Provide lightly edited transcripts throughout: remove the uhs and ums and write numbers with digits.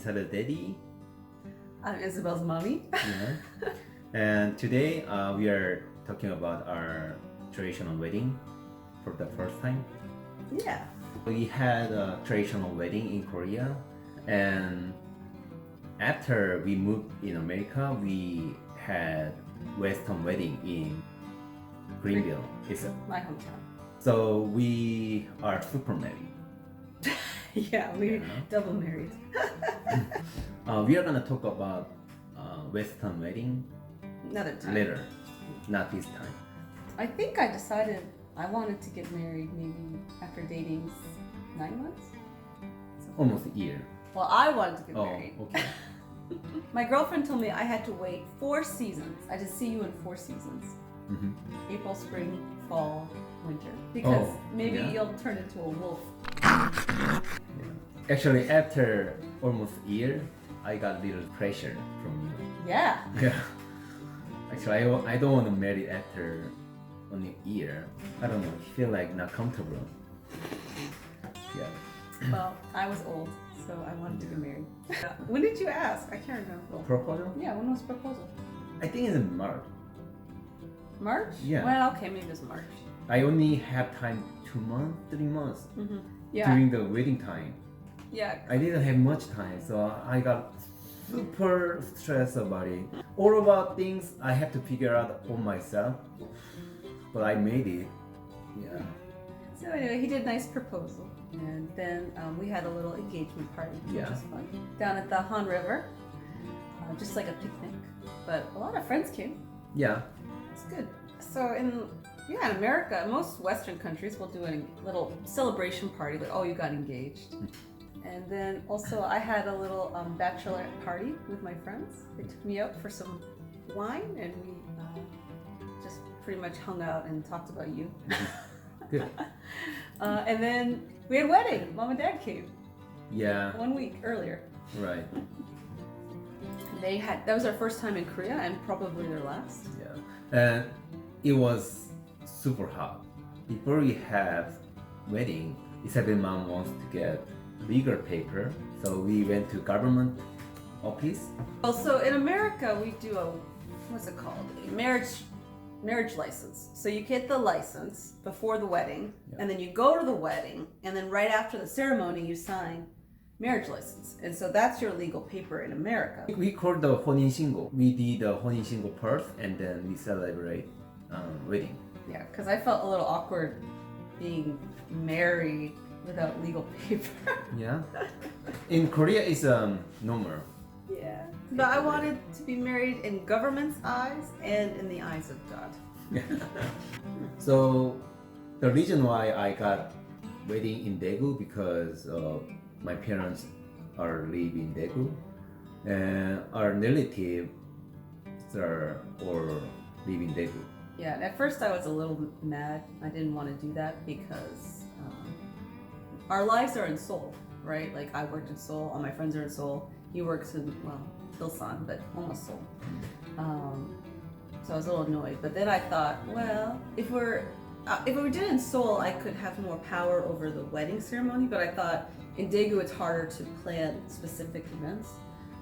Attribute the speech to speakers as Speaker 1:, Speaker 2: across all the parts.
Speaker 1: Isabelle Daddy.
Speaker 2: I'm Isabelle's mommy.
Speaker 1: Yeah. And today we are talking about our traditional wedding for the first time.
Speaker 2: Yeah.
Speaker 1: We had a traditional wedding in Korea, and after we moved in America, we had Western wedding in Greenville. It's
Speaker 2: My hometown.
Speaker 1: so we are super married.
Speaker 2: Yeah, we're double married.
Speaker 1: We are gonna talk about Western wedding
Speaker 2: Another time.
Speaker 1: later, not this time.
Speaker 2: I think I decided I wanted to get married maybe after dating 9 months.
Speaker 1: Almost a year.
Speaker 2: Well, I wanted to get
Speaker 1: Oh,
Speaker 2: married.
Speaker 1: okay.
Speaker 2: My girlfriend told me I had to wait 4 seasons. I just see you in 4 seasons.
Speaker 1: Mhm.
Speaker 2: April, spring, fall, winter. Because maybe
Speaker 1: yeah.
Speaker 2: you'll turn into a wolf.
Speaker 1: Yeah. Actually, after almost a year, I got little pressure from you.
Speaker 2: Yeah.
Speaker 1: Yeah. Actually, I don't want to marry after only a year. I don't know. I feel like not comfortable. Yeah.
Speaker 2: Well, I was old, so I wanted to get married. When did you ask? I can't remember.
Speaker 1: Proposal?
Speaker 2: Yeah, when was proposal?
Speaker 1: I think it's in March.
Speaker 2: March?
Speaker 1: Yeah.
Speaker 2: Well, okay, maybe it's March.
Speaker 1: I only have time 2 months, 3 months
Speaker 2: Yeah.
Speaker 1: during the wedding time.
Speaker 2: Yeah.
Speaker 1: I didn't have much time, so I got super stressed about it. All about things I have to figure out on myself, but I made it. Yeah.
Speaker 2: So anyway, he did a nice proposal, and then we had a little engagement party, which
Speaker 1: Yeah.
Speaker 2: was fun, down at the Han River, just like a picnic. But a lot of friends came.
Speaker 1: Yeah.
Speaker 2: It's good. So in America, most Western countries will do a little celebration party, like you got engaged. And then also I had a little bachelorette party with my friends. They took me out for some wine, and we just pretty much hung out and talked about you.
Speaker 1: Good.
Speaker 2: And then we had a wedding. Mom and Dad came
Speaker 1: Yeah.
Speaker 2: 1 week earlier.
Speaker 1: Right.
Speaker 2: That was our first time in Korea and probably their last.
Speaker 1: Yeah. And it was super hot. Before we have wedding, Isabel mom wants to get legal paper, so we went to government office.
Speaker 2: Also in America we do what's it called? A marriage license. So you get the license before the wedding, and then you go to the wedding, and then right after the ceremony you sign marriage license. And so that's your legal paper in America.
Speaker 1: We called the 혼인신고. We did the 혼인신고 first, and then we celebrate wedding.
Speaker 2: Yeah, because I felt a little awkward being married without legal paper.
Speaker 1: Yeah. In Korea, it's normal.
Speaker 2: Yeah. But I wanted to be married in government's eyes and in the eyes of God.
Speaker 1: So the reason why I got wedding in Daegu because my parents are live in Daegu, and our relatives are or live in Daegu.
Speaker 2: Yeah, and at first I was a little mad. I didn't want to do that because our lives are in Seoul, right? Like I worked in Seoul, all my friends are in Seoul. He works in, Ilsan, but almost Seoul. So I was a little annoyed. But then I thought, well, if we did it in Seoul, I could have more power over the wedding ceremony. But I thought in Daegu it's harder to plan specific events.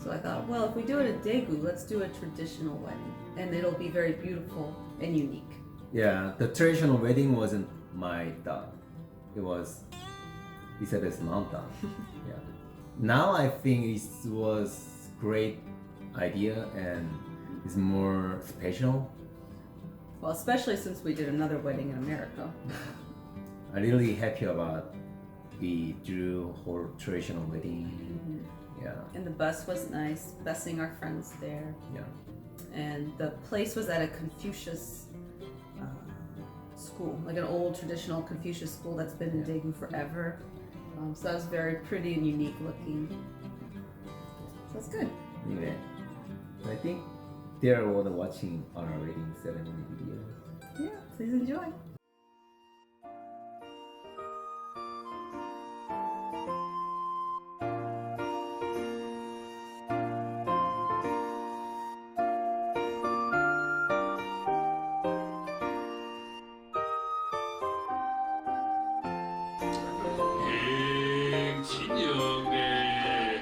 Speaker 2: So I thought, well, if we do it in Daegu, let's do a traditional wedding, and it'll be very beautiful and unique.
Speaker 1: Yeah, the traditional wedding wasn't my thought. It was Isabel's mom thought. Yeah. Now I think it was great idea and it's more special.
Speaker 2: Well, especially since we did another wedding in America.
Speaker 1: I'm really happy about we do whole traditional wedding. Yeah.
Speaker 2: And the bus was nice, busing our friends there.
Speaker 1: Yeah.
Speaker 2: And the place was at a Confucius school, like an old traditional Confucius school that's been in Daegu forever. So that was very pretty and unique looking. So it's good.
Speaker 1: Anyway, I think they're all watching our wedding ceremony video.
Speaker 2: Yeah, please enjoy.
Speaker 3: 진영의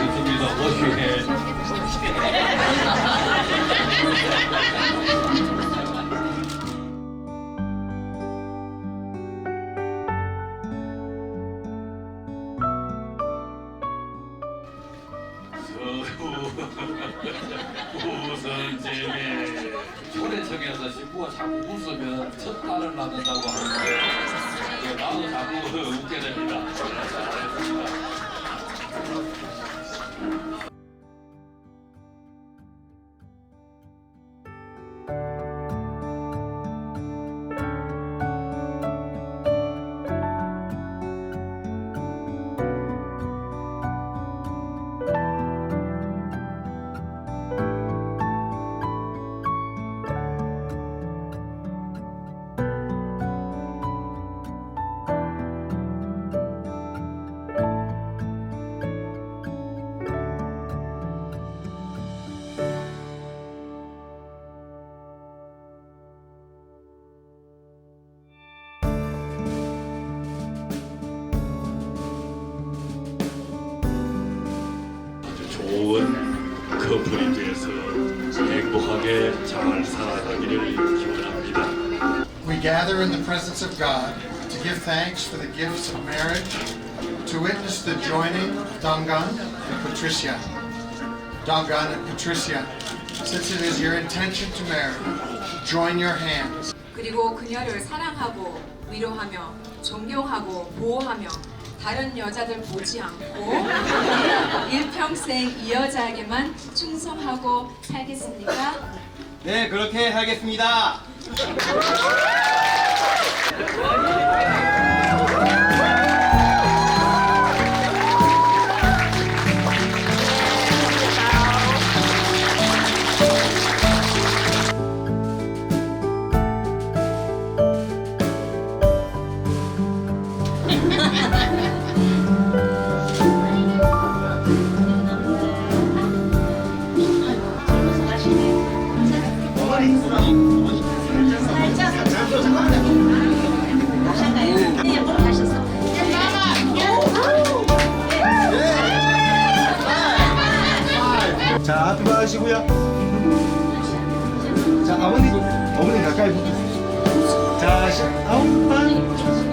Speaker 3: 좋습니다. 워시해. 우선제네 초대청에서 신부가 자꾸 웃으면 첫 딸을 낳는다고 하는데 나도 자꾸 웃게 됩니다. 잘했습니다. 좋은 커플이 돼서 행복하게 잘 살아가기를 기원합니다.
Speaker 4: We gather in the presence of God to give thanks for the gifts of marriage, to witness the joining of Dongan and Patricia. Dongan and Patricia, since it is your intention to marry, join your hands.
Speaker 5: 그리고 그녀를 사랑하고 위로하며 존경하고 보호하며 다른 여자들 보지 않고 일평생 이 여자에게만 충성하고 살겠습니까?
Speaker 6: 네, 그렇게 하겠습니다.
Speaker 7: 자, 앞으로 하시고요. 자, 어머니 가까이 붙으세요. 자, 아홉 번.